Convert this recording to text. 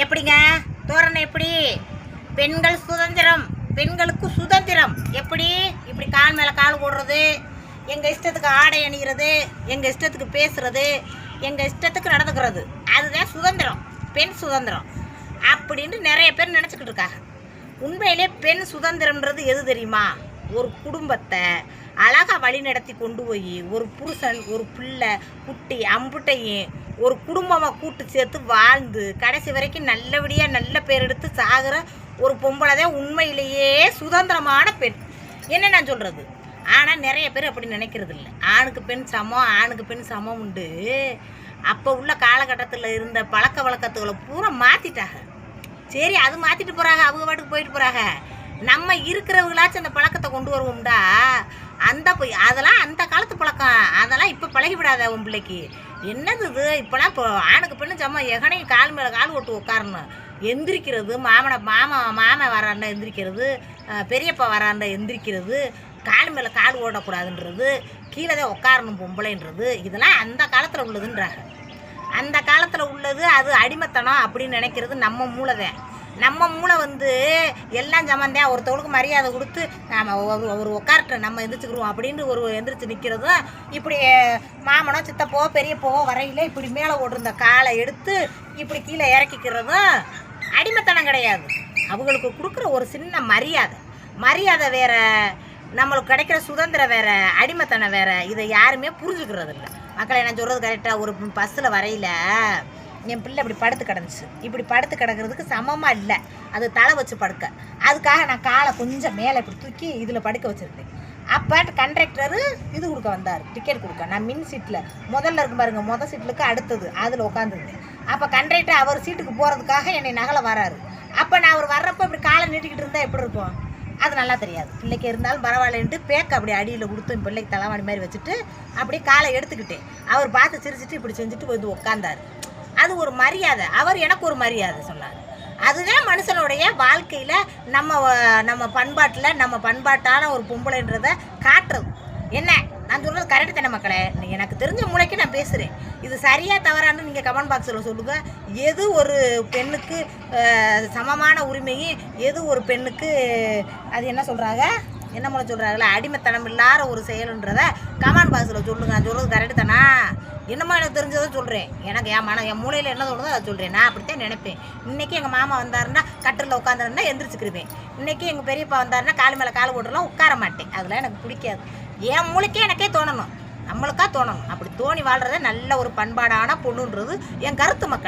எப்படிங்க தோரணை எப்படி? பெண்கள் சுதந்திரம், பெண்களுக்கு சுதந்திரம் எப்படி? இப்படி கால் மேலே கால் போடுறது, எங்கள் இஷ்டத்துக்கு ஆடை அணிகிறது, எங்கள் இஷ்டத்துக்கு பேசுறது, எங்கள் இஷ்டத்துக்கு நடந்துக்கிறது, அதுதான் சுதந்திரம், பெண் சுதந்திரம் அப்படின்னு நிறைய பேர் நினச்சிக்கிட்டு இருக்காங்க. உண்மையிலே பெண் சுதந்திரம்ன்றது எது தெரியுமா? ஒரு குடும்பத்தை அழகாக வழி நடத்தி கொண்டு போய் ஒரு புருஷன் ஒரு பிள்ளை குட்டி அம்புட்டையும் ஒரு குடும்பமாக கூட்டு சேர்த்து வாழ்ந்து கடைசி வரைக்கும் நல்லபடியாக நல்ல பேர் எடுத்து சாகிற ஒரு பொம்பளை தான் உண்மையிலேயே சுதந்திரமான பெண். என்ன நான் சொல்கிறது? ஆனால் நிறைய பேர் அப்படி நினைக்கிறது இல்லை. ஆணுக்கு பெண் சமம், ஆணுக்கு பெண் சமம் உண்டு. அப்போ உள்ள காலகட்டத்தில் இருந்த பழக்க வழக்கத்துகளை பூரா மாற்றிட்டாங்க. சரி, அது மாற்றிட்டு போகிறாங்க, அவங்க பாட்டுக்கு போயிட்டு போகிறாங்க. நம்ம இருக்கிறவங்களாச்சும் அந்த பழக்கத்தை கொண்டு வருவோம்டா. அதெல்லாம் அந்த காலத்து பழக்கம், அதெல்லாம் இப்போ பழகிவிடாத உன் பிள்ளைக்கு. என்னது இது? இப்போலாம் இப்போ ஆணுக்கு பெண்ணு சம்மா எகனையும் கால் மேலே கால் ஓட்டு உட்காரணும். எந்திரிக்கிறது, மாமா வராண்டா எந்திரிக்கிறது, பெரியப்பா வராண்டா எந்திரிக்கிறது, கால் மேலே கால் ஓடக்கூடாதுன்றது, கீழே தான் உட்காரணும் பொம்பளைன்றது, இதெல்லாம் அந்த காலத்தில் உள்ளதுன்றாங்க. அந்த காலத்தில் உள்ளது அது அடிமைத்தனம் அப்படின்னு நினைக்கிறது நம்ம மூளை தான். நம்ம மூளை எல்லாம் சமந்தேன், ஒருத்தவளுக்கு மரியாதை கொடுத்து ஒரு உட்காரட்ட நம்ம எந்திரிச்சுக்கிறோம் அப்படின்னு ஒரு எந்திரிச்சு நிற்கிறதும், இப்படி மாமனோ சித்தப்போ பெரியப்போவோ வரையில இப்படி மேலே ஓடுற காலை எடுத்து இப்படி கீழே இறக்கிக்கிறதும் அடிமைத்தனம் கிடையாது. அவங்களுக்கு கொடுக்குற ஒரு சின்ன மரியாதை வேற, நம்மளுக்கு கிடைக்கிற சுதந்திரம் வேற, அடிமைத்தனம் வேற. இதை யாருமே புரிஞ்சுக்கிறது இல்லை. மக்களை நான் சொல்கிறது கரெக்டாக. ஒரு பஸ்ஸில் வரையில் என் பிள்ளை இப்படி படுத்து கிடந்துச்சு. இப்படி படுத்து கிடக்கிறதுக்கு சமமாக இல்லை, அது தலை வச்சு படுக்க. அதுக்காக நான் காலை கொஞ்சம் மேலே இப்படி தூக்கி இதில் படுக்க வச்சுருந்தேன். அப்போ கண்டக்டரு இது கொடுக்க வந்தார், டிக்கெட் கொடுக்க. நான் மின் சீட்டில் முதல்ல இருக்கும் பாருங்க, மொதல் சீட்டுக்கு அடுத்தது அதில் உட்காந்துருந்தேன். அப்போ கண்டக்டர் அவர் சீட்டுக்கு போகிறதுக்காக என்னை நகலை வராரு. அப்போ நான் அவர் வர்றப்போ இப்படி காலை நீட்டிக்கிட்டு இருந்தால் எப்படி இருக்கும்? அது நல்லா தெரியாது. பிள்ளைக்கு இருந்தாலும் பரவாயில்லன்ட்டு பேக்க அப்படி அடியில் கொடுத்து என் பிள்ளைக்கு தலைவாணி மாதிரி வச்சுட்டு அப்படியே காலை எடுத்துக்கிட்டேன். அவர் பார்த்து சிரிச்சிட்டு இப்படி செஞ்சுட்டு உட்காந்தார். அது ஒரு மரியாதை. அவர் எனக்கு ஒரு மரியாதை சொன்னார். அதுதான் மனுஷனுடைய வாழ்க்கையில் நம்ம பண்பாட்டில் நம்ம பண்பாட்டான ஒரு பொம்பளைன்றதை காட்டுறது. என்ன நான் சொல்கிறது கரெக்டு தானே மக்களே? எனக்கு தெரிஞ்ச மூளைக்கு நான் பேசுகிறேன். இது சரியாக தவறான்னு நீங்கள் கமெண்ட் பாக்ஸில் சொல்லுங்கள். எது ஒரு பெண்ணுக்கு சமமான உரிமையும், எது ஒரு பெண்ணுக்கு அது என்ன சொல்கிறாங்க, என்ன மூலம் சொல்கிறாங்களே அடிமைத்தனம் இல்லாத ஒரு செயலுன்றதை கமெண்ட் பாக்ஸில் சொல்லுங்கள். நான் சொல்கிறது கரெக்டு தானா? என்னமோ எனக்கு தெரிஞ்சதை சொல்கிறேன். எனக்கு என் மூளையில் என்ன சொல்கிறதோ அதை சொல்கிறேன். நான் அப்படித்தான் நினைப்பேன். இன்றைக்கி எங்கள் மாமா வந்தாருன்னா கட்டில் உட்காந்துருந்தா எந்திரிச்சுக்கிருவேன். இன்றைக்கி எங்கள் பெரியப்பா வந்தாருன்னா கால் மேலே கால் போட்டுலாம் உட்கார மாட்டேன். அதெல்லாம் எனக்கு பிடிக்காது. என் மூளைக்கே எனக்கே தோணணும், நம்மளுக்கா தோணணும். அப்படி தோணி வாழ்கிறத நல்ல ஒரு பண்பாடான பொண்ணுன்றது என் கருத்து மக்களே.